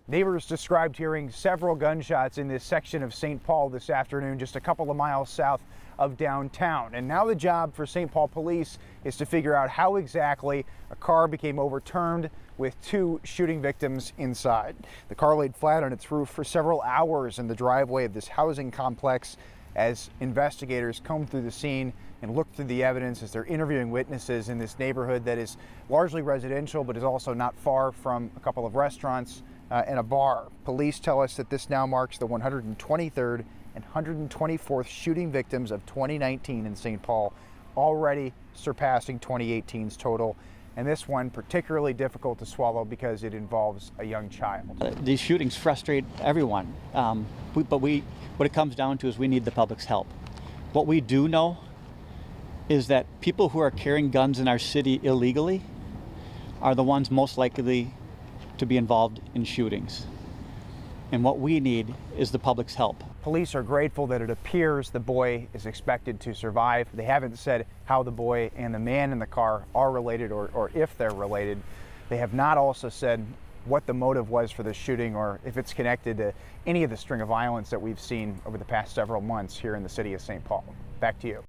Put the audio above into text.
Neighbors described hearing several gunshots in this section of St. Paul this afternoon, just a couple of miles south of downtown. And now the job for St. Paul police is to figure out how exactly a car became overturned with 2 shooting victims inside. The car laid flat on its roof for several hours in the driveway of this housing complex as investigators combed through the scene and looked through the evidence as they're interviewing witnesses in this neighborhood that is largely residential but is also not far from a couple of restaurants and a bar. Police tell us that this now marks the 123rd and 124th shooting victims of 2019 in St. Paul, already surpassing 2018's total. And this one particularly difficult to swallow because it involves a young child. These shootings frustrate everyone, but what it comes down to is we need the public's help. What we do know is that people who are carrying guns in our city illegally are the ones most likely to be involved in shootings. And what we need is the public's help. Police are grateful that it appears the boy is expected to survive. They haven't said how the boy and the man in the car are related or if they're related. They have not also said what the motive was for the shooting or if it's connected to any of the string of violence that we've seen over the past several months here in the city of St. Paul. Back to you.